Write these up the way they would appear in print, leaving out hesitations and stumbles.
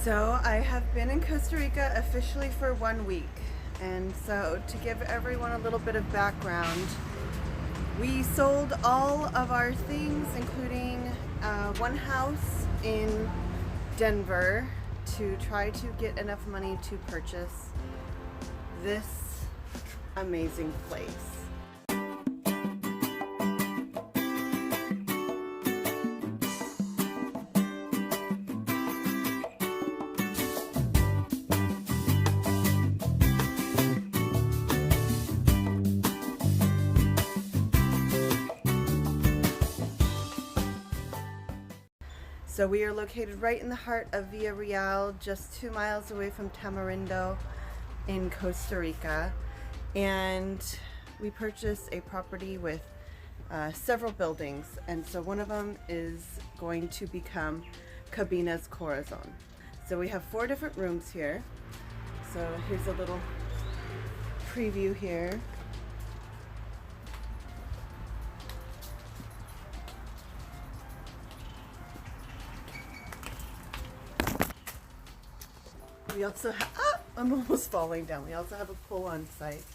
So I have been in Costa Rica officially for 1 week, and so to give everyone a little bit of background, we sold all of our things, including one house in Denver, to try to get enough money to purchase this amazing place. So we are located right in the heart of Villarreal, just 2 miles away from Tamarindo in Costa Rica. And we purchased a property with several buildings. And so one of them is going to become Cabina's Corazon. So we have 4 different rooms here. So here's a little preview here. We also have, I'm almost falling down. We also have a pool on site.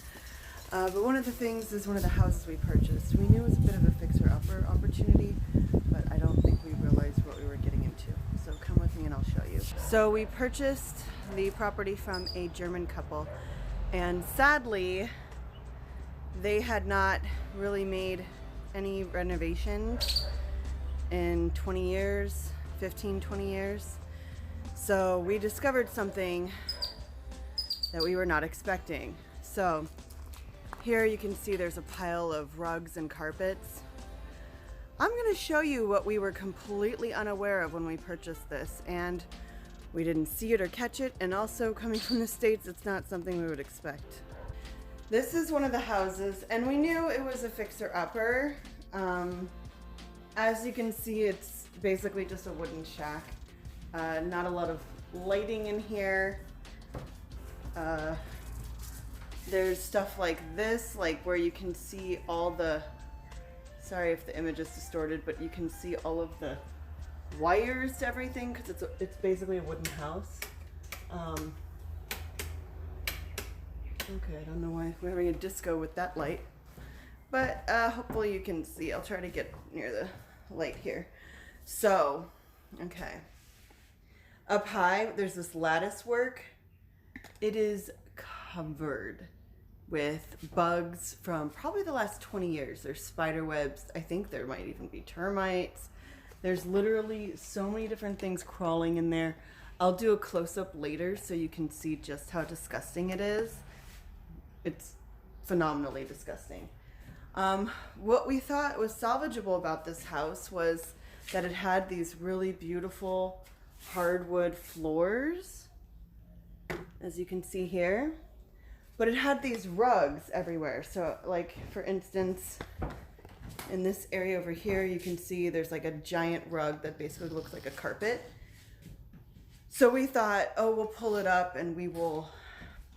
But one of the things is one of the houses we purchased. We knew it was a bit of a fixer-upper opportunity, but I don't think we realized what we were getting into. So come with me and I'll show you. So we purchased the property from a German couple, and sadly, they had not really made any renovations in 20 years, 15, 20 years. So we discovered something that we were not expecting. So here you can see there's a pile of rugs and carpets. I'm going to show you what we were completely unaware of when we purchased this, and we didn't see it or catch it, and also coming from the States, it's not something we would expect. This is one of the houses, and we knew it was a fixer-upper. As you can see, it's basically just a wooden shack. Not a lot of lighting in here. There's stuff like this, like where you can see all the, sorry if the image is distorted, but you can see all of the wires to everything, because it's basically a wooden house. Okay, I don't know why we're having a disco with that light, but hopefully you can see. I'll try to get near the light here. So, okay. Up high, there's this lattice work. It is covered with bugs from probably the last 20 years. There's spider webs. I think there might even be termites. There's literally so many different things crawling in there. I'll do a close-up later so you can see just how disgusting it is. It's phenomenally disgusting. What we thought was salvageable about this house was that it had these really beautiful hardwood floors, as you can see here, but it had these rugs everywhere. So like, for instance, in this area over here, you can see there's like a giant rug that basically looks like a carpet. So we thought, oh, we'll pull it up and we will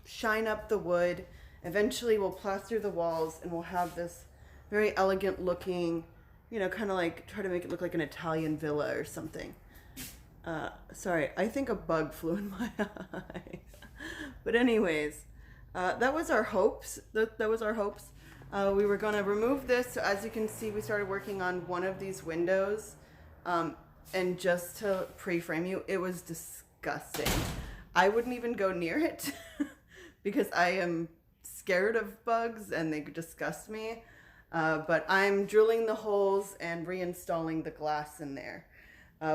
shine up the wood. Eventually we'll plaster the walls and we'll have this very elegant looking, you know, kind of like, try to make it look like an Italian villa or something. Sorry, I think a bug flew in my eye. But anyways, that was our hopes. That was our hopes. We were going to remove this. So as you can see, we started working on one of these windows. And just to pre-frame you, it was disgusting. I wouldn't even go near it because I am scared of bugs and they disgust me. But I'm drilling the holes and reinstalling the glass in there.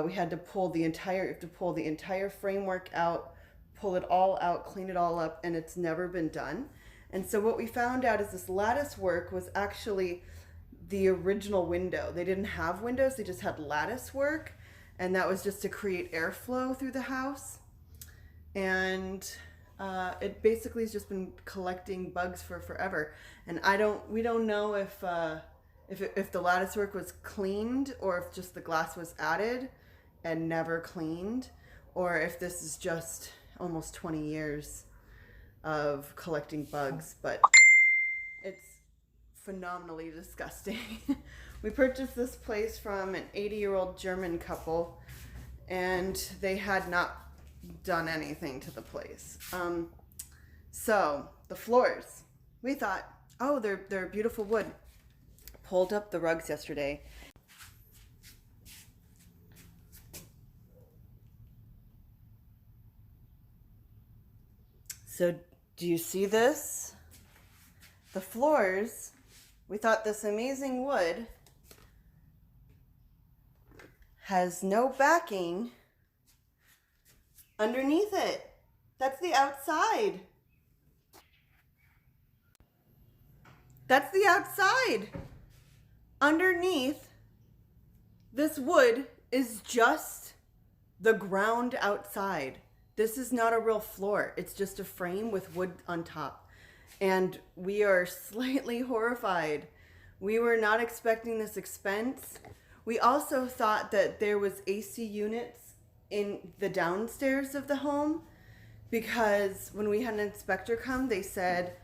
We had to pull the entire framework out, pull it all out, clean it all up, and it's never been done. And so what we found out is this lattice work was actually the original window. They didn't have windows, they just had lattice work, and that was just to create airflow through the house. And it basically has just been collecting bugs for forever. And we don't know if the lattice work was cleaned, or if just the glass was added and never cleaned, or if this is just almost 20 years of collecting bugs, but it's phenomenally disgusting. We purchased this place from an 80-year-old German couple, and they had not done anything to the place. So the floors, we thought, oh, they're beautiful wood. Pulled up the rugs yesterday. So do you see this? The floors, we thought this amazing wood has no backing underneath it. That's the outside. That's the outside. Underneath this wood is just the ground outside. This is not a real floor. It's just a frame with wood on top. And we are slightly horrified. We were not expecting this expense. We also thought that there was AC units in the downstairs of the home, because when we had an inspector come, they said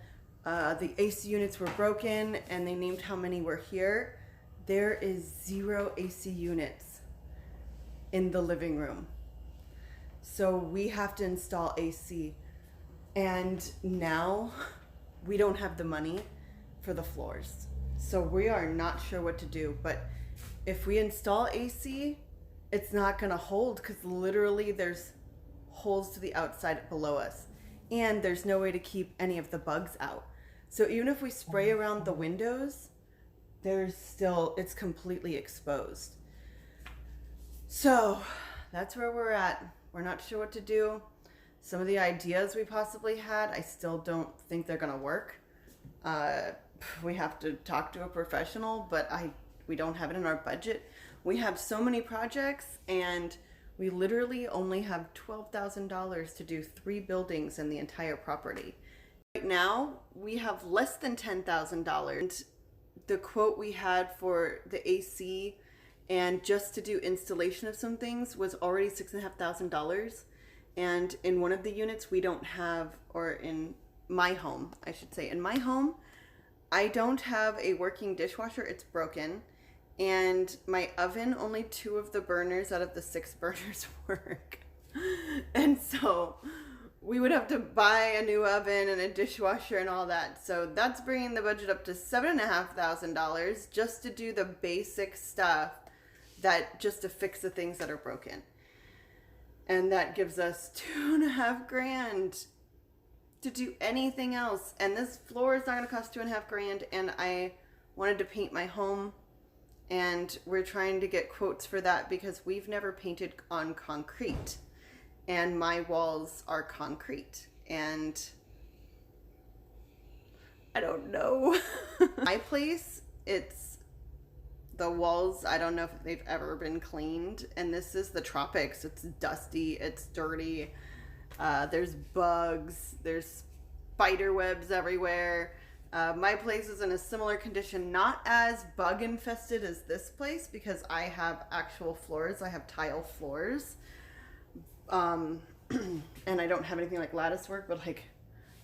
the AC units were broken and they named how many were here. There is 0 AC units in the living room. So we have to install AC. And now we don't have the money for the floors. So we are not sure what to do. But if we install AC, it's not gonna hold, because literally there's holes to the outside below us. And there's no way to keep any of the bugs out. So even if we spray around the windows, it's completely exposed. So that's where we're at. We're not sure what to do. Some of the ideas we possibly had, I still don't think they're gonna work. We have to talk to a professional, but we don't have it in our budget. We have so many projects, and we literally only have $12,000 to do 3 buildings in the entire property. Right now, we have less than $10,000. The quote we had for the AC and just to do installation of some things was already $6,500. And in one of the units we don't have, or in my home, I should say, in my home, I don't have a working dishwasher. It's broken. And my oven, only 2 of the burners out of the 6 burners work. And so we would have to buy a new oven and a dishwasher and all that. So that's bringing the budget up to $7,500 just to do the basic stuff, just to fix the things that are broken. And that gives us $2,500 to do anything else. And this floor is not going to cost $2,500. And I wanted to paint my home, and we're trying to get quotes for that because we've never painted on concrete, and my walls are concrete, and I don't know. My place, the walls, I don't know if they've ever been cleaned, and this is the tropics. It's dusty, it's dirty, there's bugs, there's spider webs everywhere. My place is in a similar condition, not as bug infested as this place, because I have actual floors. I have tile floors. And I don't have anything like lattice work, but like,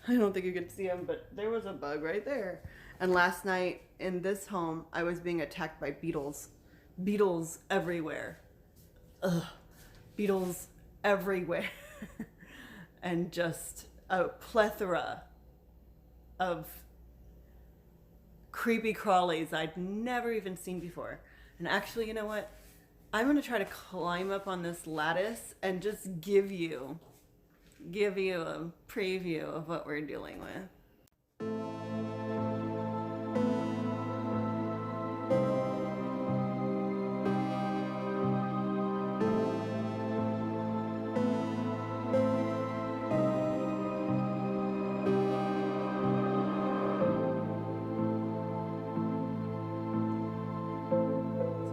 I don't think you can see them, but there was a bug right there. And last night in this home, I was being attacked by beetles. Beetles everywhere. Ugh. Beetles everywhere. And just a plethora of creepy crawlies I'd never even seen before. And actually, you know what? I'm going to try to climb up on this lattice and just give you a preview of what we're dealing with.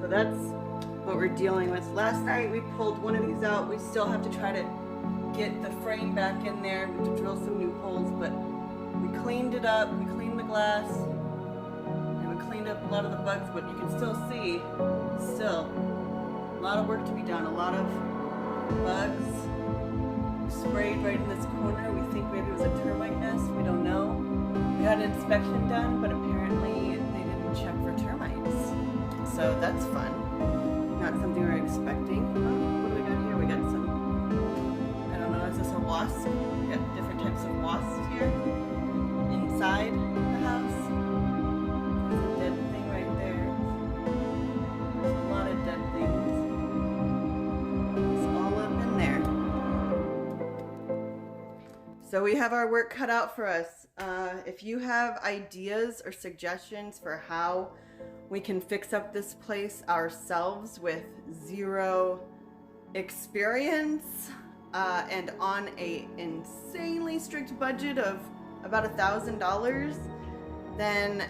So that's what we're dealing with. Last night we pulled one of these out. We still have to try to get the frame back in there. We have to drill some new holes, but we cleaned it up. We cleaned the glass, and we cleaned up a lot of the bugs, but you can still see, a lot of work to be done. A lot of bugs sprayed right in this corner. We think maybe it was a termite nest. We don't know. We had an inspection done, but apparently they didn't check for termites. So that's fun. Not something we were expecting. What do we got here? We got some, I don't wasp. We got different types of wasps here inside the house. There's a dead thing right there. There's a lot of dead things. It's all up in there. So we have our work cut out for us. If you have ideas or suggestions for how we can fix up this place ourselves with zero experience and on a insanely strict budget of about $1,000, then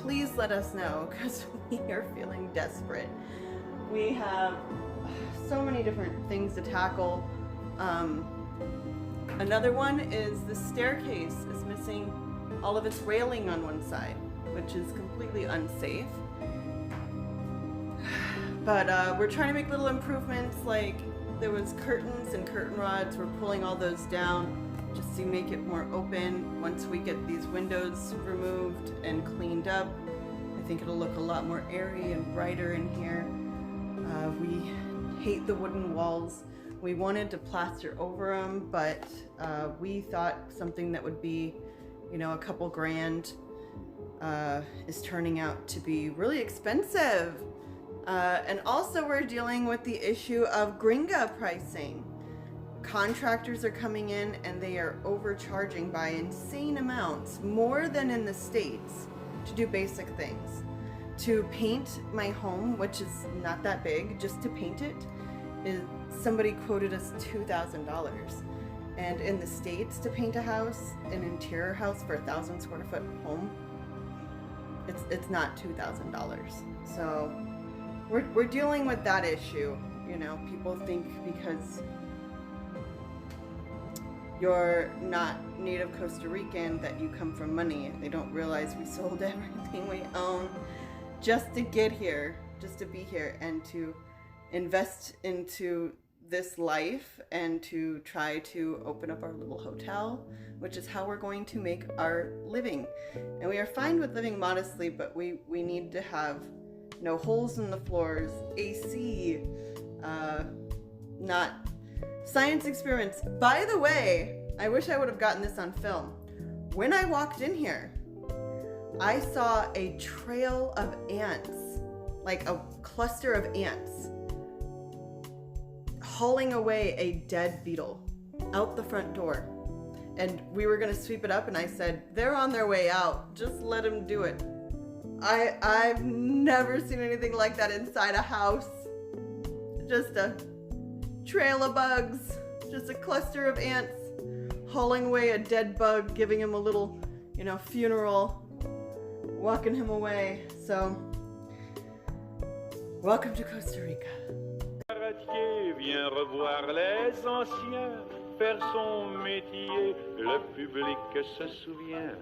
please let us know, because we are feeling desperate. We have so many different things to tackle. Another one is the staircase is missing all of its railing on one side, which is completely unsafe. But we're trying to make little improvements, like there was curtains and curtain rods. We're pulling all those down just to make it more open. Once we get these windows removed and cleaned up, I think it'll look a lot more airy and brighter in here. We hate the wooden walls. We wanted to plaster over them, but we thought something that would be, you know, a couple grand is turning out to be really expensive. And also we're dealing with the issue of gringa pricing. Contractors are coming in and they are overcharging by insane amounts, more than in the States, to do basic things. To paint my home, which is not that big, just to paint it, somebody quoted us $2,000. And in the States, to paint a house, an interior house for a 1,000 square foot home, it's not $2,000. So we're dealing with that issue. You know, people think because you're not native Costa Rican that you come from money. They don't realize we sold everything we own just to get here, just to be here, and to invest into this life and to try to open up our little hotel, which is how we're going to make our living. And we are fine with living modestly, but we need to have no holes in the floors, AC, not science experiments. By the way, I wish I would have gotten this on film. When I walked in here, I saw a trail of ants, like a cluster of ants, hauling away a dead beetle out the front door. And we were gonna sweep it up, and I said, they're on their way out, just let them do it. I've never seen anything like that inside a house. Just a trail of bugs, just a cluster of ants hauling away a dead bug, giving him a little, you know, funeral, walking him away. So, welcome to Costa Rica. Vient revoir les anciens faire son métier, le public se souvient.